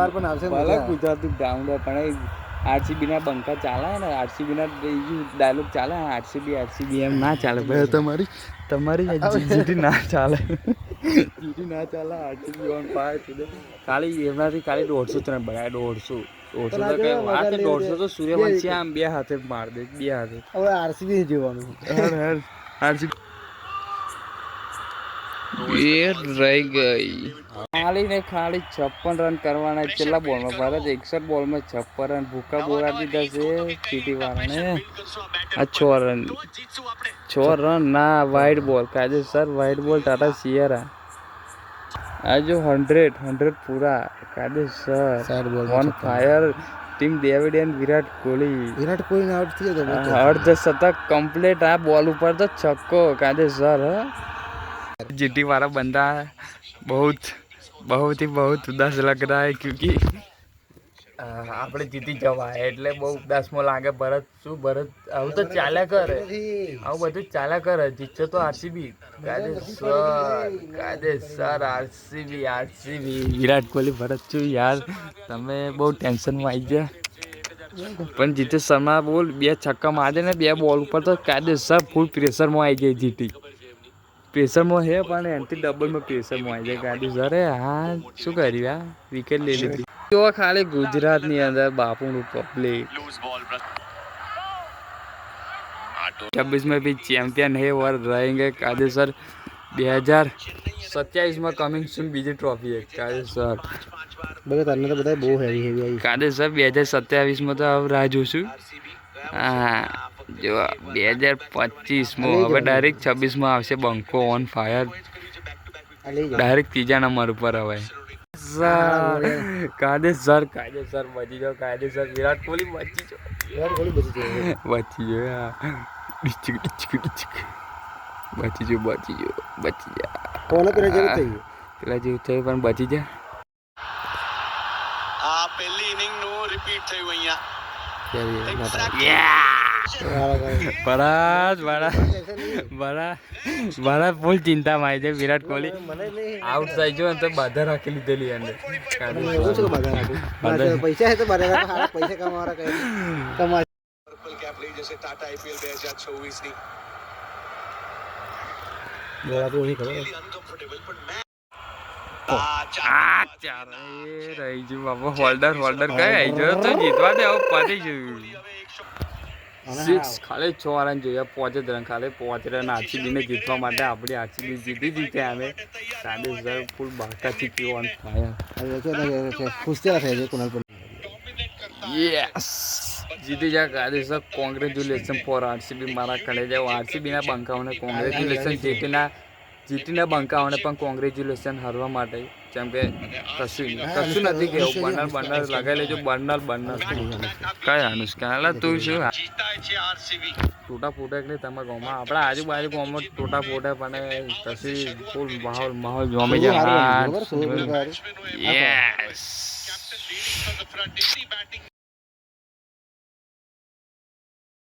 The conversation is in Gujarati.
તહેવાર પણ આવશે ભલે ગુજરાતી ગ્રાઉન્ડ પણ આરસીબી ના બંકા ચાલે ને આરસીબી ના ડાયલોગ ચાલે આરસીબી એમ ના ચાલે ભાઈ તમારી જીટી ના ચાલે જીટી ના ચાલે આરસીબી ઓન ફાયર ખાલી એમનાથી ખાલી 150 રન બનાવ્યા 150 તો કઈ વાત 150 તો સૂર્યવંશી આમ બે હાથે માર દે બે હાથે હવે આરસીબી જોવાનું આરસીબી એ રહી ગઈ ખાલી ને ખાલી 56 રન કરવાના છેલ્લા બોલમાં ભારત 61 બોલમાં 56 રન ભૂકા બોલાવી દીધા છે જીટી વાળાને આ 6 રન ના વાઇડ બોલ કાયદેસર વાઇડ બોલ ટાટા સિયરા આ જો 100 પૂરા કાયદેસર on fire team David and Virat Kohli out થઈ ગયો અર્ધશતક કમ્પ્લીટ આ બોલ ઉપર તો છક્કો કાયદેસર जीटी वाला बंदा बहुत उदास लग रहा है क्योंकि આપણે જીતી જવા એટલે બહુ ઉદાસમાં લાગે ભરત શું ભરત આવું તો ચાલ્યા કરે આવું બધું ચાલ્યા કરે જીતશે તો આરસીબી કાયદેસર આરસીબી વિરાટ કોહલી ભરત છું યાર તમે બહુ ટેન્શનમાં આવી ગયા પણ જીતે શર્મા બોલ 2 છક્કા મારે ને 2 બોલ ઉપર તો કાયદેસર ફૂલ પ્રેશરમાં આવી ગઈ જીટી પ્રેશરમાં હે પણ એનાથી ડબલમાં પ્રેશરમાં આવી જાય ગાડી સર હા શું કર્યું આ વિકેટ લઈ લીધી તો ખાલી ગુજરાતની અંદર બાપુનું પબ્લિક 26 में भी चैंपियन है और रहेंगे कायदेसर 2027 में कमिंग सून બીજી ટ્રોફી है कायदेसर कायदेसर 2027 में तो अब राह જોશું હા જો 2025 હવે ડાયરેક્ટ 26 માં આવશે બંકો ઓન ફાયર ડાયરેક્ટ 3જા નંબર ઉપર હવે કાયદેસર બચી જાઓ કાયદેસર વિરાટ કોહલી બચી જાઓ બચી જા પેલા જેવું થયું પણ બચી જા આ પહેલી ઇનિંગ નું રિપીટ થયું અહીંયા બરાબર ફૂલ ચિંતામાં આવી છે વિરાટ કોહલી આઉટ થઈ ગયો તો બાધા રાખી લીધેલી અંદર પૈસા કમા પર્પલ કેપ લઈ જશે ટાટા આઈપીએલ 2026 ની અનકમ્ફર્ટેબલ પણ રહી ગયું બાપા હોલ્ડર કઈ આવી ગયો તો જીતવા દે આવું પતી ગયું 6 ખાલી 6 રન જોઈએ 5 રન ખાલી 5 રન આરસીબીને જીતવા માટે આપણી આરસીબી જીતી ગયા અમે કાયદેસર ફૂલ બાકાથી પીવો ઓન ફાયર યસ જીતી જા કાયદેસર કોંગ્રેચ્યુલેશન ફોર આરસીબી મારા કડે જાઓ આરસીબીના બંકાઓને કોંગ્રેચ્યુલેશન જીટીના બંકાઓને પણ કોંગ્રેચ્યુલેશન હારવા માટે જેમ કે કશું નથી કેવું બર્નર લગાવી લેજો બર્નર કઈ અનુષ્કા તું શું ટોટા ફૂટે એટલે તમે ગામમાં આપણા આજુબાજુ ગામમાં ટોટા ફૂટે પણ કશી ફૂલ માહોલ જોવા જાય યસ